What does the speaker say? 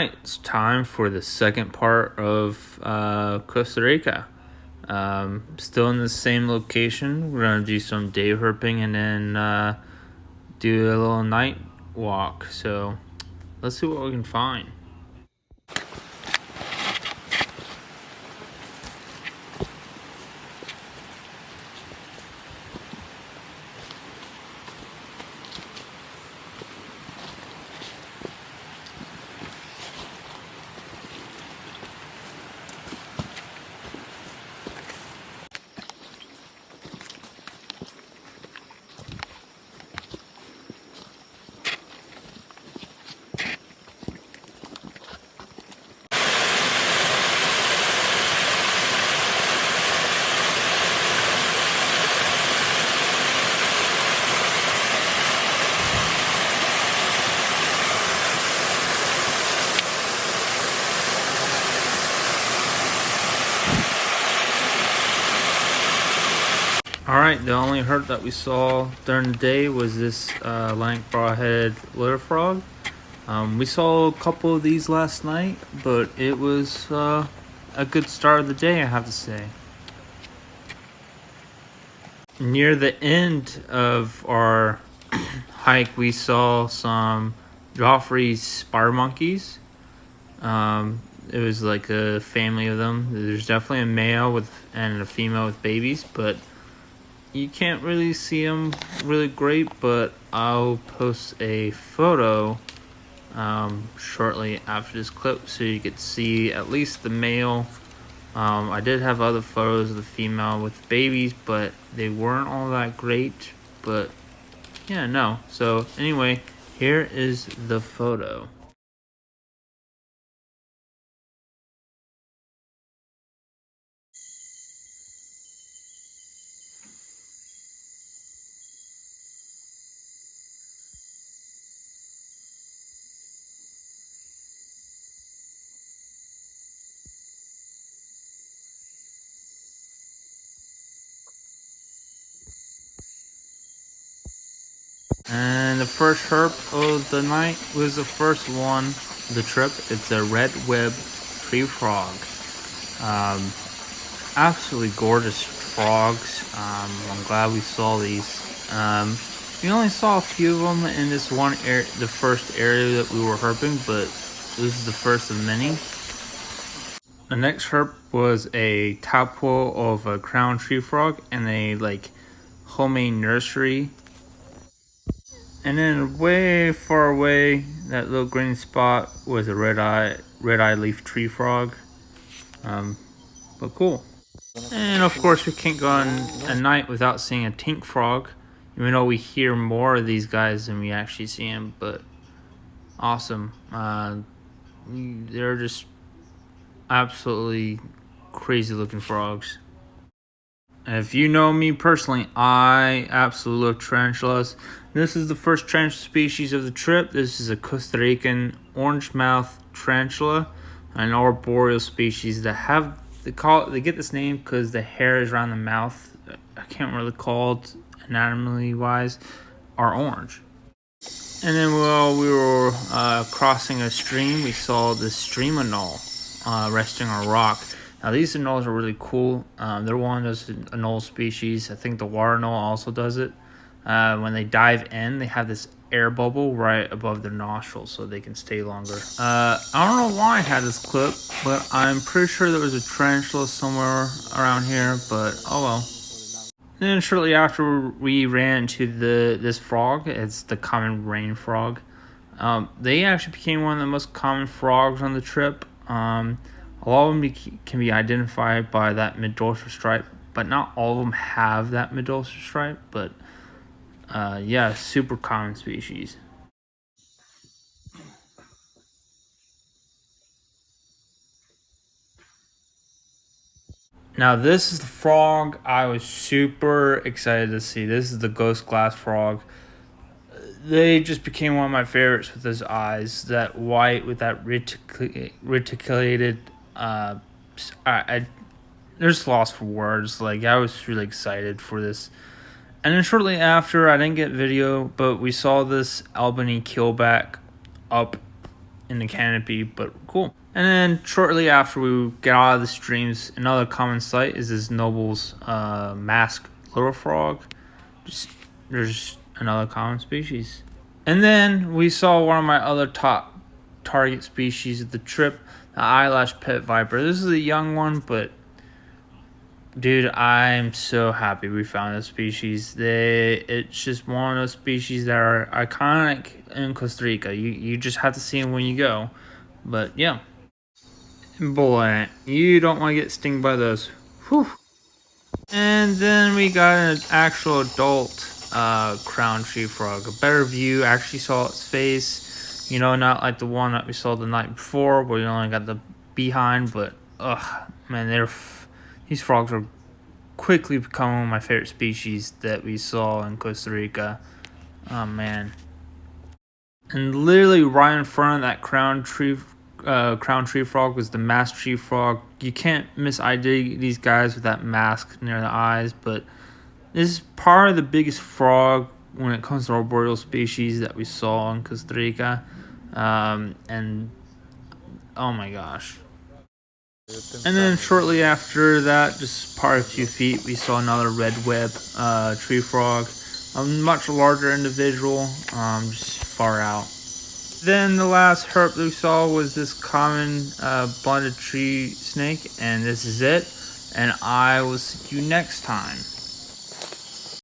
Alright, it's time for the second part of Costa Rica. Still in the same location. We're going to do some day herping and then do a little night walk. So let's see what we can find. Alright, the only herp that we saw during the day was this lank broadhead litter frog. We saw a couple of these last night, but it was a good start of the day, I have to say. Near the end of our hike, we saw some Joffrey's spider monkeys. It was like a family of them. There's definitely a male and a female with babies, but you can't really see them really great. But I'll post a photo shortly after this clip so you could see at least the male. I did have other photos of the female with babies, but they weren't all that great. But yeah, no. So anyway, here is the photo. And the first herp of the night was the first one of the trip. It's a red web tree frog. Absolutely gorgeous frogs. I'm glad we saw these. We only saw a few of them in this one area, the first area that we were herping, but this is the first of many. The next herp was a tadpole of a crown tree frog and a homemade nursery. And then way far away, that little green spot was a red-eye leaf tree frog. But cool. And of course, we can't go on a night without seeing a tink frog. Even though we hear more of these guys than we actually see them, but awesome. They're just absolutely crazy looking frogs. If you know me personally, I absolutely love tarantulas. This is the first tarantula species of the trip. This is a Costa Rican orange mouth tarantula, an arboreal species that they get this name because the hairs around the mouth, I can't really call it anatomically wise, are orange. And then while we were crossing a stream, we saw this stream anole resting on a rock. Now these anoles are really cool. They're one of those anole species. I think the water anole also does it. When they dive in, they have this air bubble right above their nostrils so they can stay longer. I don't know why I had this clip, but I'm pretty sure there was a tarantula somewhere around here, but oh well. Then shortly after we ran into this frog, it's the common rain frog. They actually became one of the most common frogs on the trip. A lot of them can be identified by that mid-dorsal stripe, but not all of them have that mid-dorsal stripe. But yeah, super common species. Now this is the frog I was super excited to see. This is the ghost glass frog. They just became one of my favorites with his eyes. That white with that reticulated. I there's lost for words. I was really excited for this. And then shortly after, I didn't get video, but we saw this Albany keelback up in the canopy, but cool. And then shortly after we get out of the streams, another common sight is this Noble's masked little frog. There's another common species. And then we saw one of my other top target species of the trip, the Eyelash Pitviper. This is a young one, but dude, I'm so happy we found this species. It's just one of those species that are iconic in Costa Rica. You just have to see them when you go. But yeah. Boy, you don't want to get stung by those. Whew. And then we got an actual adult crown tree frog. A better view, actually saw its face. You know, not like the one that we saw the night before where you only got the behind. But, man, these frogs are quickly becoming one of my favorite species that we saw in Costa Rica. Oh, man. And literally right in front of that crown tree frog was the masked tree frog. You can't mis-ID these guys with that mask near the eyes, but this is part of the biggest frog when it comes to arboreal species that we saw in Costa Rica. And oh my gosh. And then shortly after that, just part of a few feet, we saw another red web tree frog, a much larger individual, just far out. Then the last herp that we saw was this common blended tree snake, and this is it. And I will see you next time.